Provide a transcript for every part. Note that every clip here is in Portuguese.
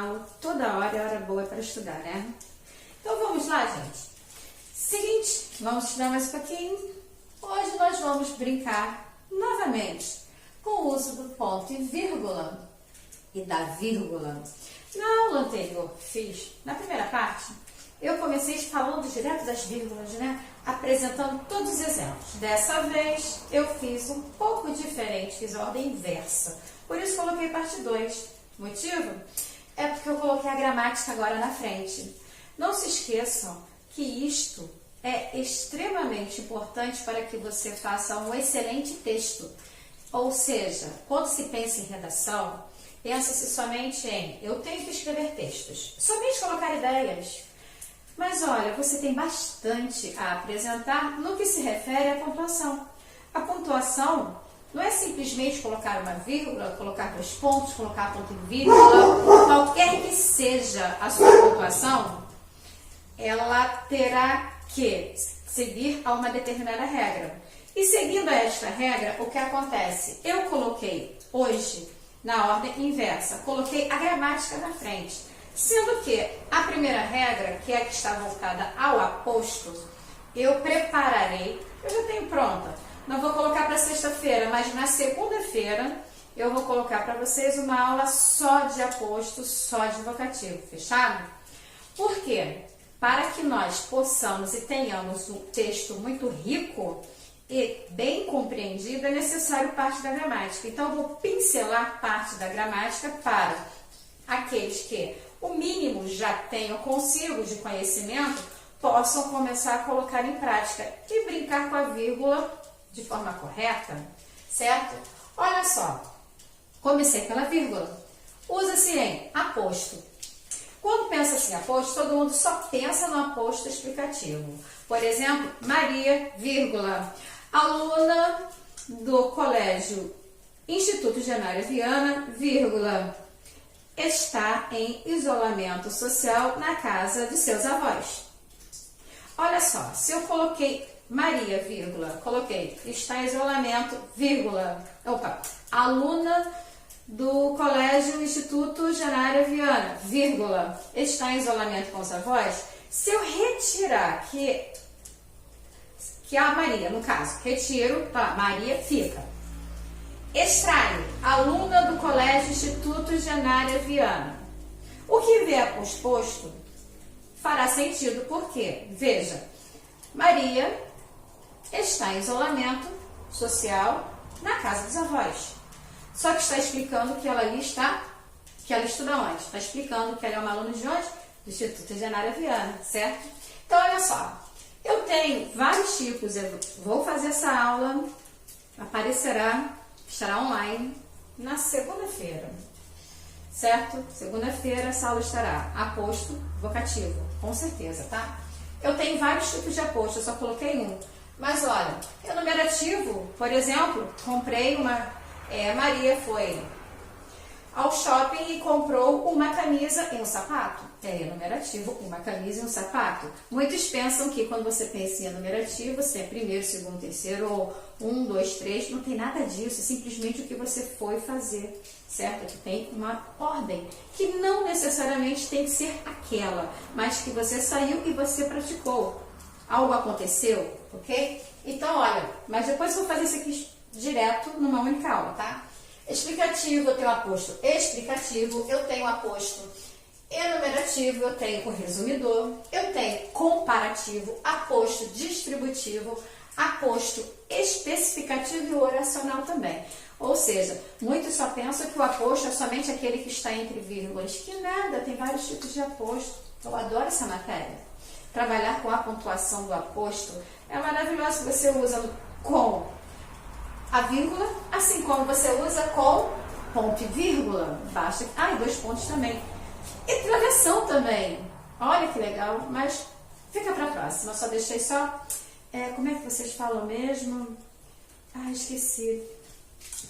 canal. Toda hora é hora boa para estudar, né? Então vamos lá, gente. Seguinte, vamos estudar mais um pouquinho. Hoje nós vamos brincar novamente com o uso do ponto e vírgula e da vírgula. Na aula anterior que fiz, na primeira parte, eu comecei falando direto das vírgulas, né? Apresentando todos os exemplos. Dessa vez, eu fiz um pouco diferente, fiz a ordem inversa. Por isso, coloquei parte 2. Motivo? É porque eu coloquei a gramática agora na frente. Não se esqueçam que isto é extremamente importante para que você faça um excelente texto. Ou seja, quando se pensa em redação, pensa-se somente em eu tenho que escrever textos, somente colocar ideias. Mas olha, você tem bastante a apresentar no que se refere à pontuação. A pontuação não é simplesmente colocar uma vírgula, colocar 2 pontos, colocar ponto e vírgula, qualquer que seja a sua pontuação, ela terá que seguir a uma determinada regra. E seguindo esta regra, o que acontece? Eu coloquei hoje na ordem inversa, coloquei a gramática na frente. Sendo que a primeira regra, que é a que está voltada ao aposto, eu prepararei, eu já tenho pronta. Não vou colocar para sexta-feira, mas na segunda-feira eu vou colocar para vocês uma aula só de aposto, só de vocativo, fechado? Por quê? Para que nós possamos e tenhamos um texto muito rico e bem compreendido, é necessário parte da gramática. Então, eu vou pincelar parte da gramática para aqueles que o mínimo já tenham consigo de conhecimento, possam começar a colocar em prática e brincar com a vírgula de forma correta, certo? Olha só, comecei pela vírgula. Usa-se em aposto. Quando pensa assim, aposto, todo mundo só pensa no aposto explicativo. Por exemplo, Maria, vírgula, aluna do Colégio Instituto Janária Viana, vírgula, está em isolamento social na casa de seus avós. Olha só, se eu coloquei Maria, vírgula, coloquei está em isolamento, vírgula, aluna do Colégio Instituto Janária Viana, vírgula, está em isolamento com os avós, se eu retirar que a Maria, no caso, retiro, tá, Maria fica. Extraio, aluna do Colégio Instituto Janária Viana. O que vier posposto fará sentido, porque, veja, Maria está em isolamento social na casa dos avós. Só que está explicando que ela ali está, que ela estuda onde? Está explicando que ela é uma aluna de onde? Do Instituto Janária Viana, certo? Então, olha só, eu tenho vários tipos, eu vou fazer essa aula, estará online na segunda-feira, certo? Segunda-feira essa aula estará aposto vocativo, com certeza, tá? Eu tenho vários tipos de aposto, eu só coloquei um. Mas olha, enumerativo, por exemplo, comprei Maria foi ao shopping e comprou uma camisa e um sapato. É enumerativo, uma camisa e um sapato. Muitos pensam que quando você pensa em enumerativo, você é primeiro, segundo, terceiro, ou 1, 2, 3, não tem nada disso, é simplesmente o que você foi fazer, certo? Que tem uma ordem, que não necessariamente tem que ser aquela, mas que você saiu e você praticou. Algo aconteceu, ok? Então, olha, mas depois eu vou fazer isso aqui direto numa única aula, tá? Explicativo, eu tenho aposto explicativo, eu tenho aposto enumerativo, eu tenho o resumidor, eu tenho comparativo, aposto distributivo, aposto especificativo e o oracional também. Ou seja, muitos só pensam que o aposto é somente aquele que está entre vírgulas, que nada, tem vários tipos de aposto. Eu adoro essa matéria. Trabalhar com a pontuação do aposto é maravilhoso, você usa com a vírgula, assim como você usa com ponto e vírgula, basta, e 2 pontos também. E travessão também, olha que legal, mas fica para a próxima, só deixei como é que vocês falam mesmo? Esqueci,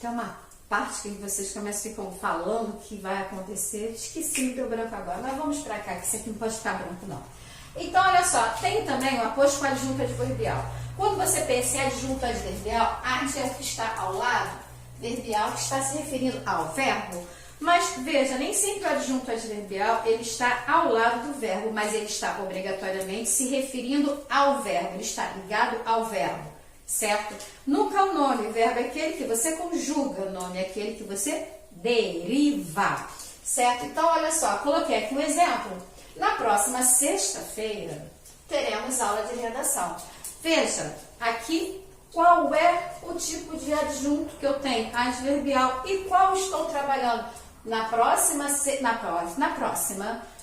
tem uma parte que vocês ficam falando que vai acontecer, esqueci, me deu branco agora, mas vamos para cá, que isso aqui não pode ficar branco não. Então, olha só, tem também o aposto com adjunto adverbial. Quando você pensa em adjunto adverbial, ad é o que está ao lado, verbial que está se referindo ao verbo. Mas veja, nem sempre o adjunto adverbial ele está ao lado do verbo, mas ele está obrigatoriamente se referindo ao verbo, ele está ligado ao verbo, certo? Nunca o nome, o verbo é aquele que você conjuga, o nome é aquele que você deriva, certo? Então, olha só, coloquei aqui um exemplo. Na próxima sexta-feira, teremos aula de redação. Veja, aqui qual é o tipo de adjunto que eu tenho, adverbial, e qual estou trabalhando. Na próxima,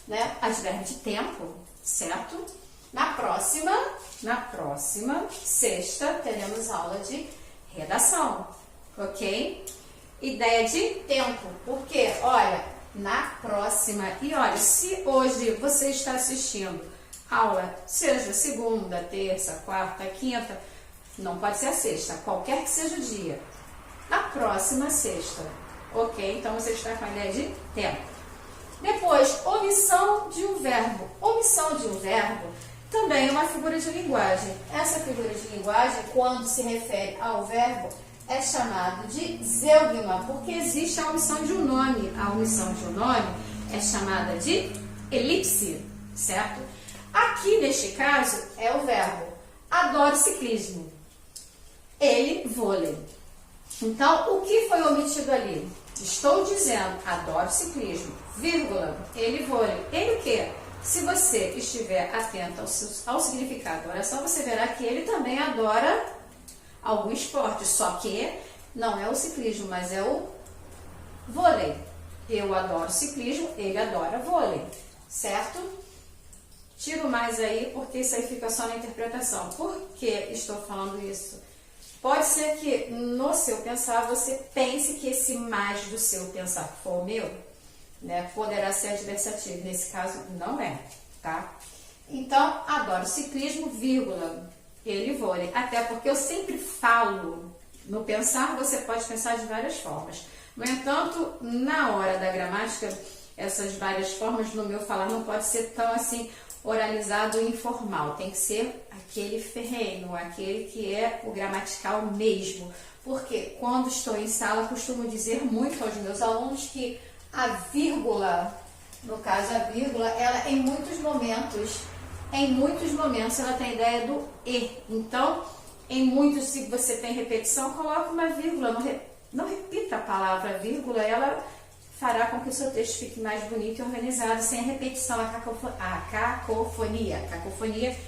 né, advérbio de tempo, certo? Na próxima sexta, teremos aula de redação, ok? Ideia de tempo, porque, olha, na próxima, e olha, se hoje você está assistindo aula, seja segunda, terça, quarta, quinta, não pode ser a sexta, qualquer que seja o dia, na próxima sexta, ok? Então, você está com a ideia de tempo. Depois, omissão de um verbo. Omissão de um verbo também é uma figura de linguagem. Essa figura de linguagem, quando se refere ao verbo, é chamado de zeugma, porque existe a omissão de um nome. A omissão de um nome é chamada de elipse, certo? Aqui, neste caso, é o verbo adoro ciclismo, ele vôlei. Então, o que foi omitido ali? Estou dizendo, adoro ciclismo, vírgula, ele vôlei. Ele o quê? Se você estiver atento ao significado da oração, você verá que ele também adora algum esporte, só que não é o ciclismo, mas é o vôlei. Eu adoro ciclismo, ele adora vôlei, certo? Tiro mais aí, porque isso aí fica só na interpretação. Por que estou falando isso? Pode ser que no seu pensar você pense que esse mais do seu pensar, que for o meu, né, poderá ser adversativo. Nesse caso, não é, tá? Então, adoro ciclismo, vírgula, ele vôlei. Até porque eu sempre falo, no pensar você pode pensar de várias formas. No entanto, na hora da gramática, essas várias formas no meu falar não pode ser tão assim oralizado e informal, tem que ser aquele ferrenho, aquele que é o gramatical mesmo, porque quando estou em sala costumo dizer muito aos meus alunos que a vírgula, no caso a vírgula, ela em muitos momentos ela tem a ideia do e, então em muitos, se você tem repetição, coloque uma vírgula, não repita a palavra vírgula, ela fará com que o seu texto fique mais bonito e organizado, sem a repetição, a cacofonia,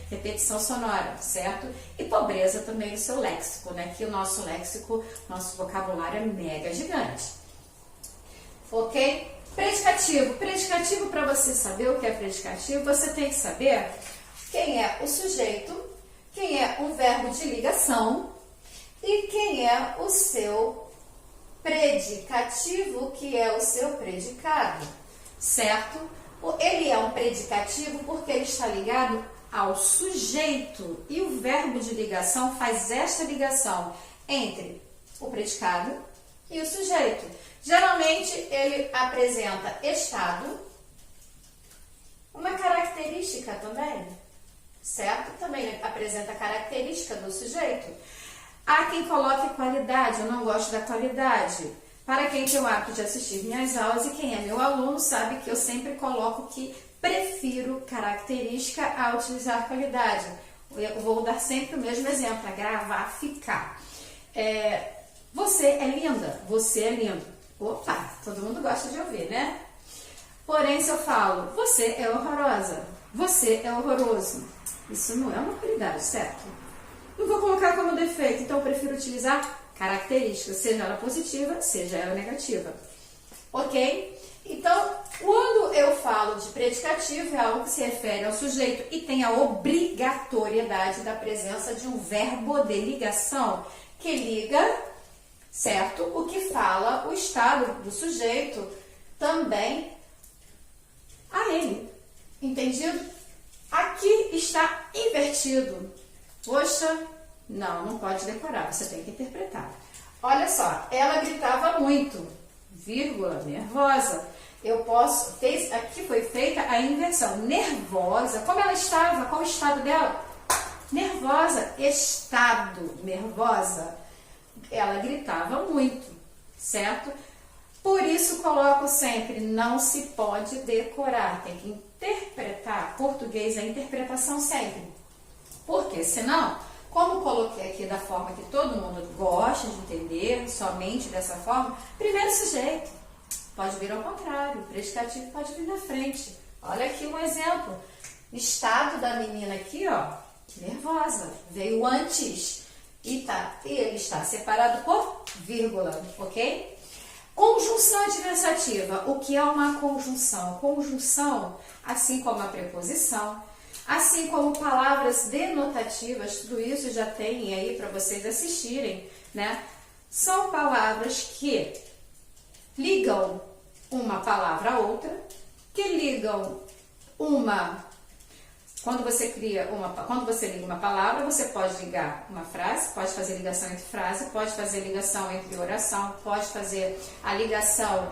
repetição sonora, certo? E pobreza também no seu léxico, né? Que o nosso léxico, nosso vocabulário é mega gigante. Ok? Predicativo. Predicativo, para você saber o que é predicativo, você tem que saber quem é o sujeito, quem é o verbo de ligação e quem é o seu predicativo, que é o seu predicado, certo? Ele é um predicativo porque ele está ligado ao sujeito e o verbo de ligação faz esta ligação entre o predicado e o sujeito. Geralmente ele apresenta estado, uma característica também, certo? Também ele apresenta a característica do sujeito. Há quem coloque qualidade, eu não gosto da qualidade. Para quem tem o hábito de assistir minhas aulas e quem é meu aluno sabe que eu sempre coloco que prefiro característica a utilizar qualidade. Eu vou dar sempre o mesmo exemplo, a gravar. Você é linda, você é lindo. Opa, todo mundo gosta de ouvir, né? Porém, se eu falo, você é horrorosa, você é horroroso, isso não é uma qualidade, certo? Não vou colocar como defeito, então eu prefiro utilizar características, seja ela positiva, seja ela negativa. Ok? Então, quando eu falo de predicativo, é algo que se refere ao sujeito e tem a obrigatoriedade da presença de um verbo de ligação que liga, certo? O que fala o estado do sujeito também a ele. Entendido? Aqui está invertido. Poxa, não pode decorar, você tem que interpretar. Olha só, ela gritava muito, vírgula, nervosa. Aqui foi feita a inversão, nervosa. Como ela estava? Qual o estado dela? Nervosa, estado, nervosa. Ela gritava muito, certo? Por isso coloco sempre, não se pode decorar, tem que interpretar. Português é interpretação sempre. Porque senão, como coloquei aqui da forma que todo mundo gosta de entender, somente dessa forma, primeiro sujeito pode vir ao contrário, o predicativo pode vir na frente. Olha aqui um exemplo. Estado da menina aqui, ó, nervosa, veio antes e ele está separado por vírgula, ok? Conjunção adversativa. O que é uma conjunção? Conjunção, assim como a preposição, assim como palavras denotativas, tudo isso já tem aí para vocês assistirem, né? São palavras que ligam uma palavra a outra, que ligam quando você liga uma palavra, você pode ligar uma frase, pode fazer ligação entre frase, pode fazer ligação entre oração, pode fazer a ligação,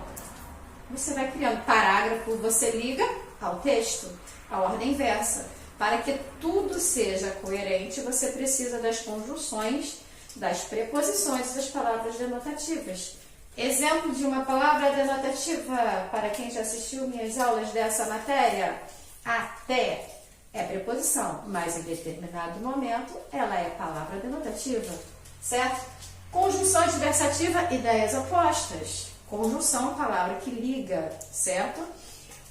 você vai criando parágrafo, você liga ao texto, a ordem inversa. Para que tudo seja coerente, você precisa das conjunções, das preposições e das palavras denotativas. Exemplo de uma palavra denotativa, para quem já assistiu minhas aulas dessa matéria, até é preposição, mas em determinado momento ela é palavra denotativa, certo? Conjunção adversativa, ideias opostas. Conjunção, palavra que liga, certo?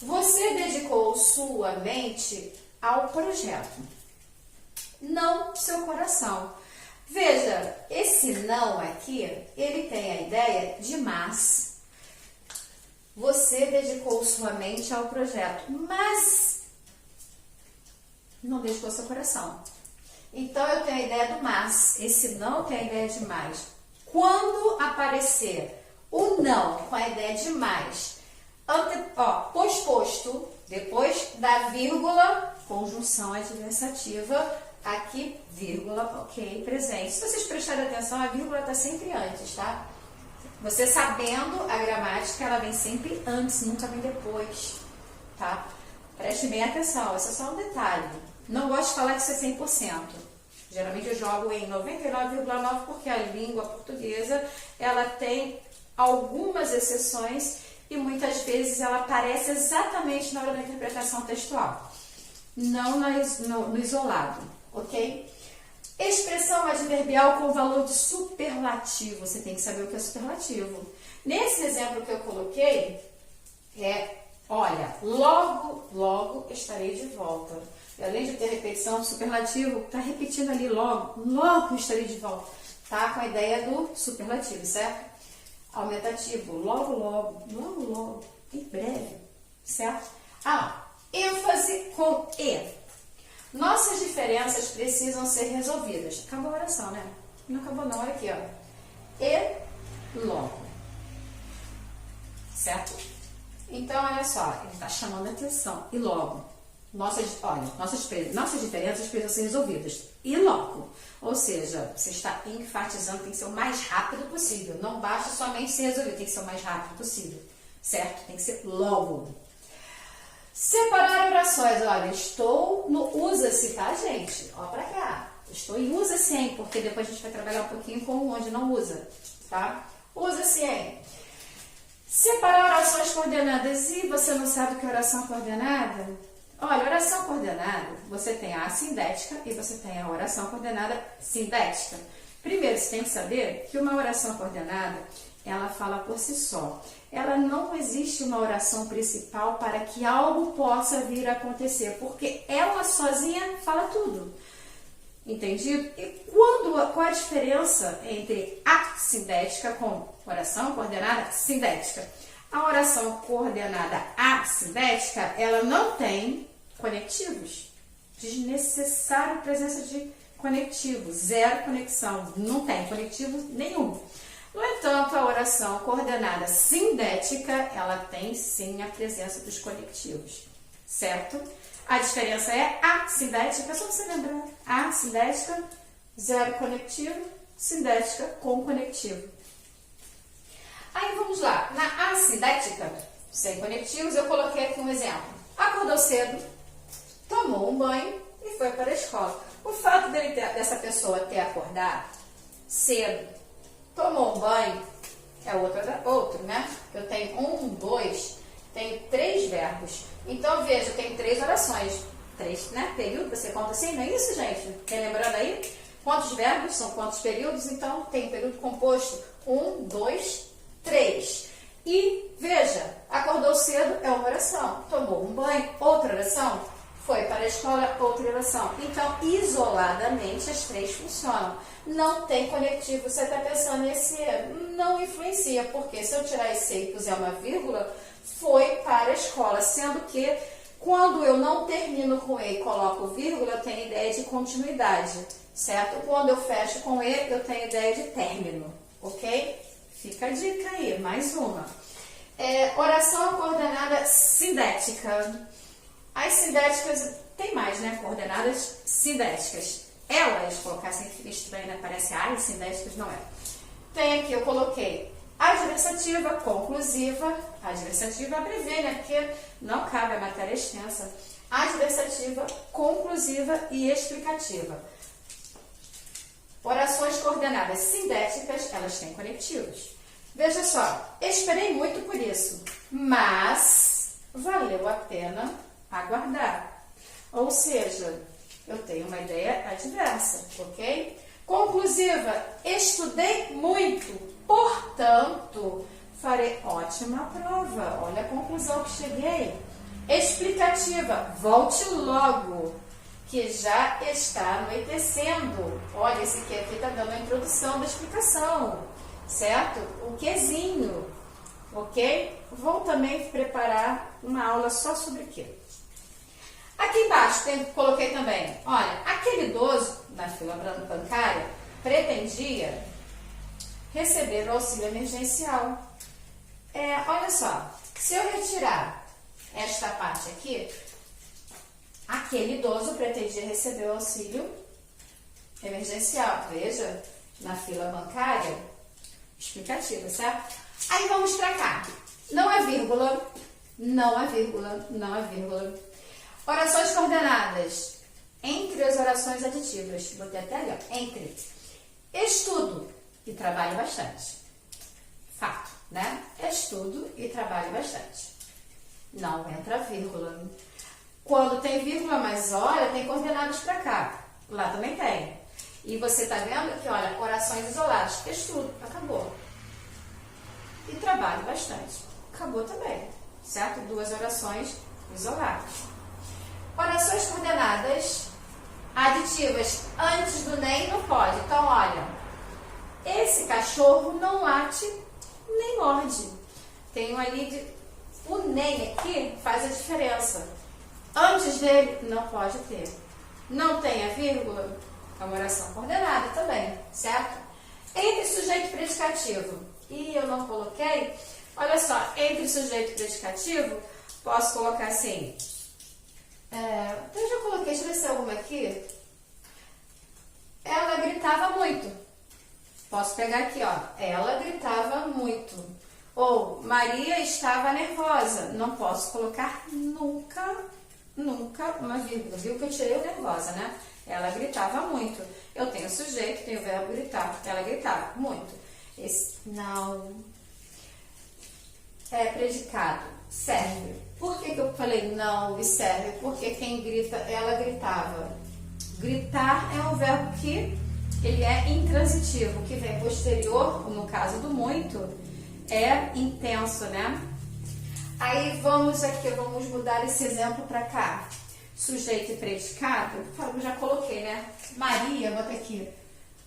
Você dedicou sua mente ao projeto, não seu coração. Veja, esse não aqui, ele tem a ideia de mas. Você dedicou sua mente ao projeto, mas não dedicou seu coração. Então, eu tenho a ideia do mas. Esse não tem a ideia de mais. Quando aparecer o não com a ideia de mais, posposto, depois da vírgula, conjunção adversativa, aqui, vírgula, ok, presente. Se vocês prestarem atenção, a vírgula está sempre antes, tá? Você sabendo a gramática, ela vem sempre antes, nunca vem depois, tá? Preste bem atenção, esse é só um detalhe. Não gosto de falar que isso é 100%. Geralmente eu jogo em 99,9% porque a língua portuguesa, ela tem algumas exceções e muitas vezes ela aparece exatamente na hora da interpretação textual, não no isolado, ok? Expressão adverbial com valor de superlativo. Você tem que saber o que é superlativo. Nesse exemplo que eu coloquei, olha, logo estarei de volta. E além de ter repetição, superlativo, está repetindo ali logo estarei de volta. Tá com a ideia do superlativo, certo? Aumentativo, logo, em breve, certo? ênfase com e. Nossas diferenças precisam ser resolvidas. Acabou a oração, né? Não acabou não, olha aqui, ó. E logo. Certo? Então, olha só, ele está chamando a atenção. E logo. Nossas diferenças precisam ser resolvidas. E logo. Ou seja, você está enfatizando, tem que ser o mais rápido possível. Não basta somente ser resolvido, tem que ser o mais rápido possível. Certo? Tem que ser logo. Separar orações. Olha, estou no usa-se, tá, gente? Ó pra cá. Estou em usa-se em, porque depois a gente vai trabalhar um pouquinho com onde não usa, tá? Usa-se em. Separar orações coordenadas. E você não sabe o que é oração coordenada? Olha, oração coordenada, você tem a assindética e você tem a oração coordenada sindética. Primeiro, você tem que saber que uma oração coordenada, ela fala por si só. Ela não existe uma oração principal para que algo possa vir a acontecer, porque ela sozinha fala tudo. Entendido? E qual a diferença entre a sindética com oração coordenada sindética? A oração coordenada assindética, ela não tem conectivos. Desnecessária a presença de conectivos. Zero conexão. Não tem conectivo nenhum. No entanto, a oração coordenada sindética, ela tem sim a presença dos conectivos. Certo? A diferença é assindética, só você lembrar. Assindética, zero conectivo. Sindética com conectivo. Aí vamos lá, na assindética, sem conectivos, eu coloquei aqui um exemplo. Acordou cedo, tomou um banho e foi para a escola. O fato dessa pessoa ter acordado cedo, tomou um banho, é outro, né? Eu tenho 1, 2, tenho 3 verbos. Então, veja, eu tenho 3 orações. 3, né? Período, você conta assim, não é isso, gente? Tem lembrando aí? Quantos verbos são quantos períodos? Então, tem período composto 1, 2, 3. E, veja, acordou cedo é uma oração. Tomou um banho, outra oração. Foi para a escola, outra oração. Então, isoladamente, as 3 funcionam. Não tem conectivo. Você está pensando nesse não influencia, porque se eu tirar esse e puser uma vírgula, foi para a escola. Sendo que, quando eu não termino com E e coloco vírgula, eu tenho ideia de continuidade, certo? Quando eu fecho com E, eu tenho ideia de término, ok? Fica a dica aí, mais uma. Oração coordenada sindética. As sindéticas, tem mais, né? Coordenadas sindéticas. Elas, colocar assim que fica estranho, né? Parece as sindéticas, não é. Tem aqui, eu coloquei adversativa, conclusiva. Adversativa abreviei, né? Porque não cabe, a matéria extensa. Adversativa, conclusiva e explicativa. Orações coordenadas sindéticas, elas têm conectivos. Veja só, esperei muito por isso, mas valeu a pena aguardar. Ou seja, eu tenho uma ideia adversa, ok? Conclusiva, estudei muito, portanto, farei ótima prova. Olha a conclusão que cheguei. Explicativa, volte logo, que já está anoitecendo. Olha, esse aqui está dando a introdução da explicação, certo? O quezinho, ok? Vou também preparar uma aula só sobre o quê. Aqui embaixo coloquei também, olha, aquele idoso na fila bancária pretendia receber o auxílio emergencial. Olha só, se eu retirar esta parte aqui, aquele idoso pretendia receber o auxílio emergencial. Veja, na fila bancária, explicativa, certo? Aí vamos para cá. Não é vírgula, não é vírgula, não é vírgula. Orações coordenadas entre as orações aditivas. Botei até ali, ó, entre. Estudo e trabalho bastante. Fato, né? Estudo e trabalho bastante. Não entra vírgula. Quando tem vírgula, mas olha, tem coordenadas para cá. Lá também tem. E você tá vendo que, olha, orações isoladas. Estudo, acabou. E trabalho bastante. Acabou também, certo? 2 orações isoladas. Orações coordenadas aditivas antes do nem não pode. Então, olha, esse cachorro não late nem morde. Tem um ali, o nem aqui faz a diferença. Antes dele, não pode ter. Não tem a vírgula, é uma oração coordenada também, certo? Entre sujeito e predicativo, e eu não coloquei, olha só, entre sujeito e predicativo, posso colocar assim, eu já coloquei, deixa eu ver se é alguma aqui. Ela gritava muito. Posso pegar aqui, ó, ela gritava muito. Ou, Maria estava nervosa. Não posso colocar nunca uma vírgula. Viu que eu tirei o nervosa, né? Ela gritava muito. Eu tenho sujeito, tenho o verbo gritar. Ela gritava muito. Esse não é predicado. Serve. Por que eu falei não e serve? Porque quem grita, ela gritava. Gritar é um verbo que ele é intransitivo. Que vem posterior, no caso do muito, é intenso, né? Aí vamos aqui, vamos mudar esse exemplo para cá. Sujeito e predicado, eu já coloquei, né? Maria, bota aqui.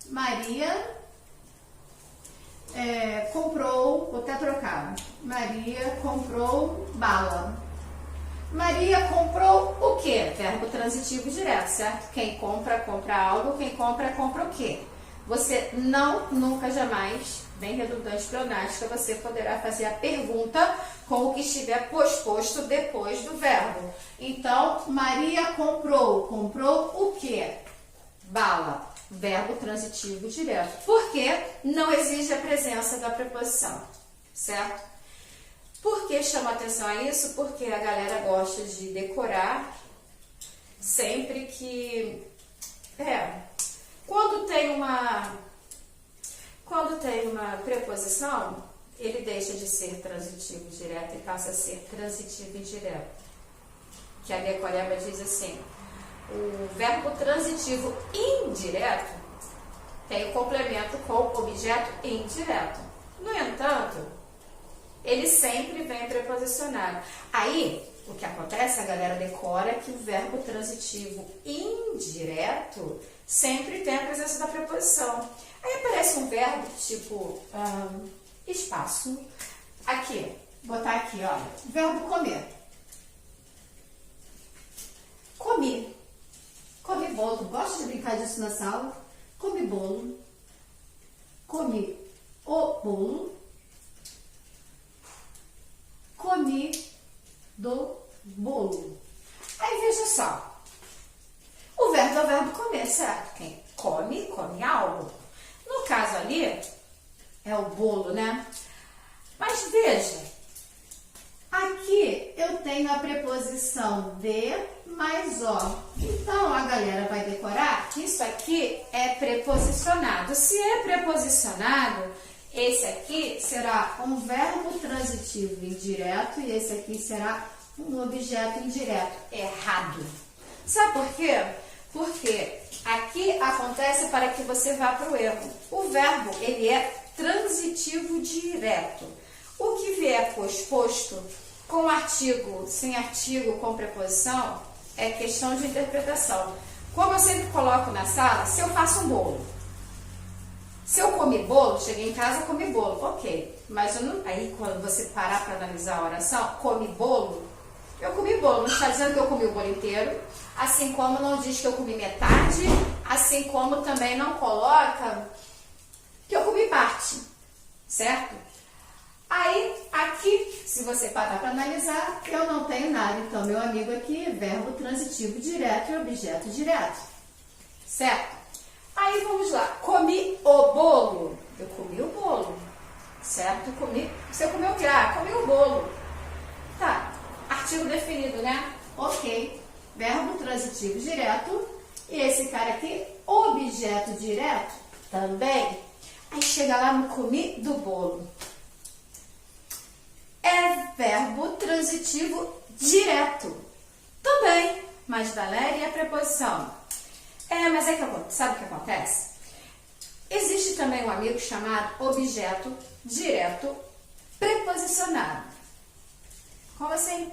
Maria comprou, vou até trocar. Maria comprou bala. Maria comprou o quê? Verbo transitivo direto, certo? Quem compra, compra algo. Quem compra, compra o quê? Você não, nunca, jamais, bem redundante, pleonástica, você poderá fazer a pergunta com o que estiver posposto depois do verbo. Então, Maria comprou. Comprou o quê? Bala. Verbo transitivo direto. Porque não exige a presença da preposição, certo? Por que chama atenção a isso? Porque a galera gosta de decorar sempre que... Quando tem uma preposição, ele deixa de ser transitivo direto e passa a ser transitivo indireto. Que a decoreba diz assim, o verbo transitivo indireto tem o complemento com o objeto indireto. No entanto, ele sempre vem preposicionado. Aí, o que acontece, a galera decora que o verbo transitivo indireto sempre tem a presença da preposição. Aí aparece um verbo tipo espaço. Aqui, botar aqui, olha, verbo comer. Comi. Comi bolo. Gosto de brincar disso na sala. Comi bolo. Comi o bolo. Comi do bolo. Aí veja só. O verbo é o verbo comer, certo? Quem come, come algo. No caso ali, é o bolo, né? Mas veja, aqui eu tenho a preposição de mais o. Então, a galera vai decorar que isso aqui é preposicionado. Se é preposicionado, esse aqui será um verbo transitivo indireto e esse aqui será um objeto indireto. Errado. Sabe por quê? Porque aqui acontece para que você vá para o erro. O verbo, ele é transitivo direto. O que vier posposto com artigo, sem artigo, com preposição, é questão de interpretação. Como eu sempre coloco na sala, se eu faço um bolo, se eu comi bolo, cheguei em casa, comi bolo, ok. Mas eu não, aí quando você parar para analisar a oração, comi bolo, eu comi bolo, não está dizendo que eu comi o bolo inteiro, assim como não diz que eu comi metade, assim como também não coloca que eu comi parte, certo? Aí, aqui, se você parar para analisar, eu não tenho nada. Então, meu amigo aqui, verbo transitivo direto e objeto direto, certo? Aí, vamos lá. Comi o bolo. Eu comi o bolo, certo? Comi. Você comeu o quê? Ah, comi o bolo. Tá. Artigo definido, né? Ok. Verbo transitivo direto. E esse cara aqui, objeto direto, também. Aí, chega lá no comi do bolo. É verbo transitivo direto. Também. Mas Valéria é a preposição. Mas é que sabe o que acontece? Existe também um amigo chamado objeto direto preposicionado. Como assim?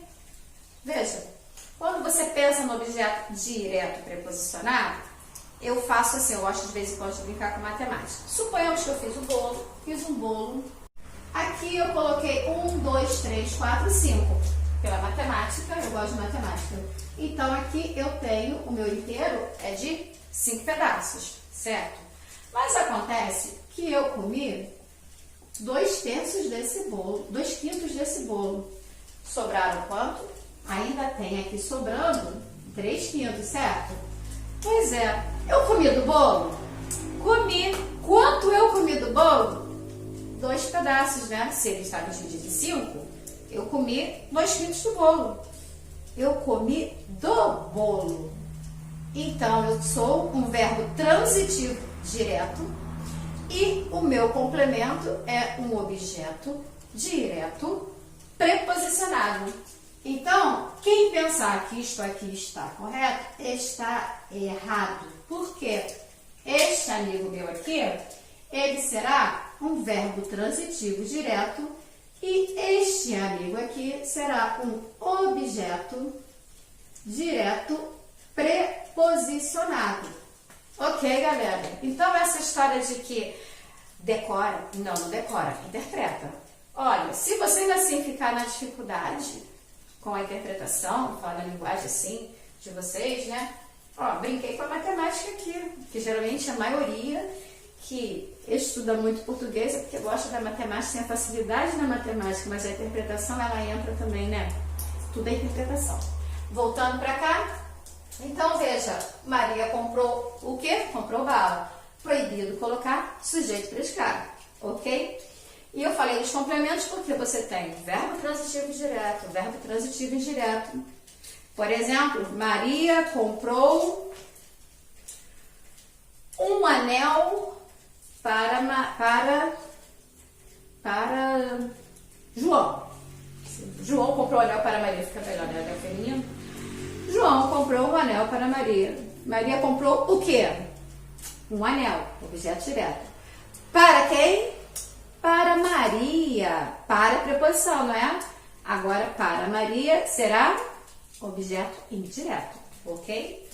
Veja, quando você pensa no objeto direto preposicionado, eu faço assim, eu gosto de vez em quando de brincar com matemática. Suponhamos que eu fiz um bolo. Aqui eu coloquei 1, 2, 3, 4, 5. Pela matemática, eu gosto de matemática. Então, aqui eu tenho, o meu inteiro é de 5 pedaços, certo? Mas acontece que eu comi 2/3 desse bolo, 2/5 desse bolo. Sobraram quanto? Ainda tem aqui sobrando 3/5, certo? Pois é, eu comi do bolo? Comi. Quanto eu comi do bolo? 2 pedaços, né? Se ele estava dividido em 5, eu comi 2/5 do bolo. Eu comi do bolo. Então, eu sou um verbo transitivo direto e o meu complemento é um objeto direto preposicionado. Então, quem pensar que isto aqui está correto, está errado. Por quê? Este amigo meu aqui, ele será um verbo transitivo direto e este amigo aqui será um objeto direto preposicionado. Ok, galera? Então, essa história de que decora, não decora, interpreta. Olha, se vocês assim ficar na dificuldade com a interpretação, falando a linguagem assim de vocês, né? Ó, brinquei com a matemática aqui, que geralmente a maioria que estuda muito português é porque gosta da matemática, tem a facilidade na matemática, mas a interpretação ela entra também, né? Tudo é interpretação. Voltando para cá, então veja, Maria comprou o quê? Comprou bala. Proibido colocar sujeito predicado, ok? E eu falei dos complementos porque você tem verbo transitivo direto, verbo transitivo indireto. Por exemplo, Maria comprou um anel para João comprou o anel para Maria, fica melhor, né? Anel feminino. João comprou o anel para Maria. Maria comprou o quê? Um anel, objeto direto. Para quem? Para Maria. Para a preposição, não é? Agora, para Maria será objeto indireto, ok?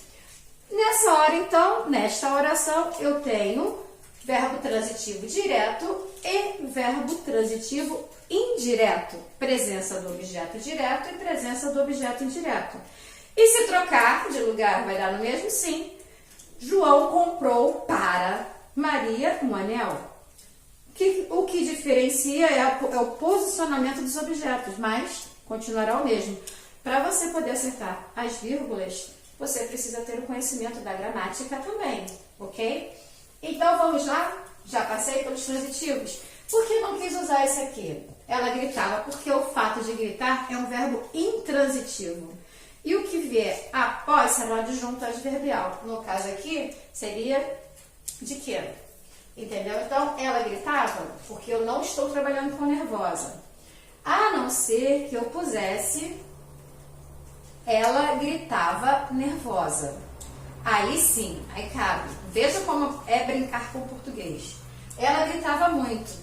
Nessa hora, então, nesta oração, eu tenho verbo transitivo direto e verbo transitivo indireto. Presença do objeto direto e presença do objeto indireto. E se trocar de lugar, vai dar no mesmo? Sim. João comprou para Maria um anel. O que diferencia é o posicionamento dos objetos, mas continuará o mesmo. Para você poder acertar as vírgulas, você precisa ter o conhecimento da gramática também, ok? Então vamos lá? Já passei pelos transitivos. Por que não quis usar esse aqui? Ela gritava, porque o fato de gritar é um verbo intransitivo. E o que vier após será adjunto adverbial. No caso aqui, seria de quê? Entendeu? Então, ela gritava porque eu não estou trabalhando com nervosa. A não ser que eu pusesse, ela gritava nervosa. Aí sim, aí cabe. Veja como é brincar com o português. Ela gritava muito.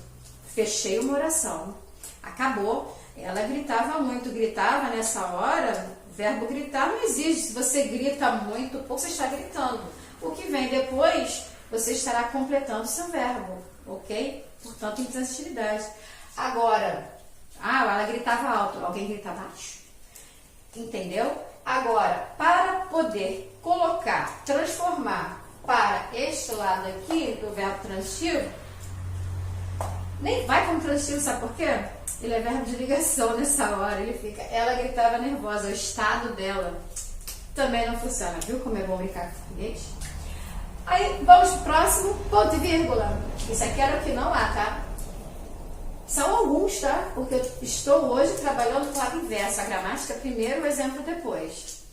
Fechei uma oração. Acabou. Ela gritava muito. Gritava nessa hora, o verbo gritar não existe. Se você grita muito, você está gritando. O que vem depois, você estará completando o seu verbo, ok? Portanto, intransitividade. Agora, ela gritava alto, alguém gritava baixo. Entendeu? Agora, para poder colocar, transformar para este lado aqui do verbo transitivo, nem vai como transitivo, sabe por quê? Ele é verbo de ligação nessa hora, ele fica, ela gritava nervosa, o estado dela também não funciona, viu como é bom brincar com português? Aí, vamos pro próximo, ponto e vírgula. Isso aqui era o que não há, tá? São alguns, tá? Porque eu estou hoje trabalhando com a inversa, a gramática primeiro, o exemplo depois.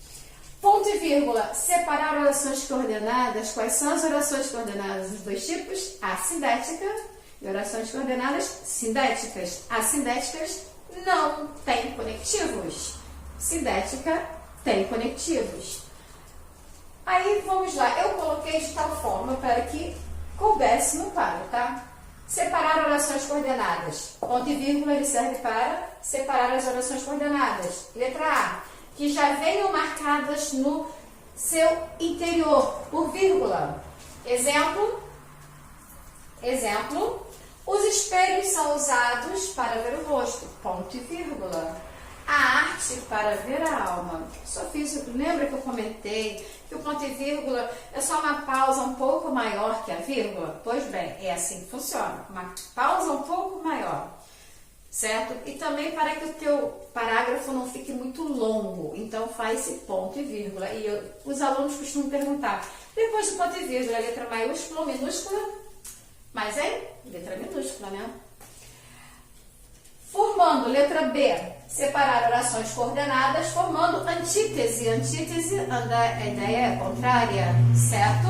Ponto e vírgula, separar orações coordenadas. Quais são as orações coordenadas dos dois tipos? Assindética e orações coordenadas sindéticas. Assindéticas não têm conectivos. Sindética tem conectivos. Aí, vamos lá. Eu coloquei de tal forma para que coubesse no quadro, tá? Separar orações coordenadas. Ponto e vírgula, ele serve para separar as orações coordenadas. Letra A, que já venham marcadas no seu interior, por vírgula. Exemplo. Os espelhos são usados para ver o rosto. Ponto e vírgula. A arte para ver a alma. Sofísio, lembra que eu comentei que o ponto e vírgula é só uma pausa um pouco maior que a vírgula? Pois bem, é assim que funciona. Uma pausa um pouco maior, certo? E também para que o teu parágrafo não fique muito longo. Então, faz esse ponto e vírgula. E os alunos costumam perguntar, depois do ponto e vírgula, letra maiúscula ou minúscula? Mas é letra minúscula, né? Formando, letra B, separar orações coordenadas, formando antítese. Antítese, a ideia é contrária, certo?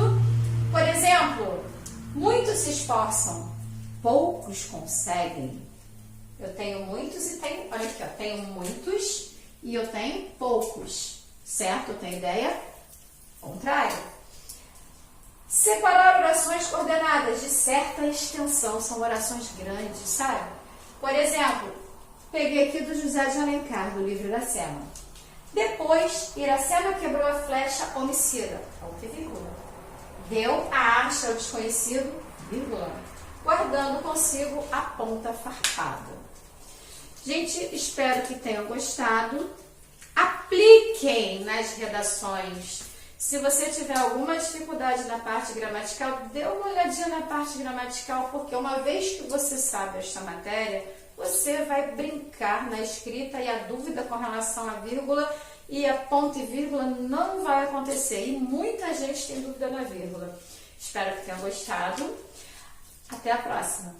Por exemplo, muitos se esforçam, poucos conseguem. Eu tenho muitos e tenho, olha aqui, ó, tenho muitos e eu tenho poucos, certo? Eu tenho ideia contrária. Separar orações coordenadas de certa extensão, são orações grandes, sabe? Por exemplo, peguei aqui do José de Alencar, do livro Iracema. Depois, Iracema quebrou a flecha homicida, ponto e vírgula. Deu a arte ao desconhecido, vírgula, guardando consigo a ponta farpada. Gente, espero que tenham gostado. Apliquem nas redações. Se você tiver alguma dificuldade na parte gramatical, dê uma olhadinha na parte gramatical, porque uma vez que você sabe esta matéria, você vai brincar na escrita e a dúvida com relação à vírgula e a ponto e vírgula não vai acontecer. E muita gente tem dúvida na vírgula. Espero que tenham gostado. Até a próxima!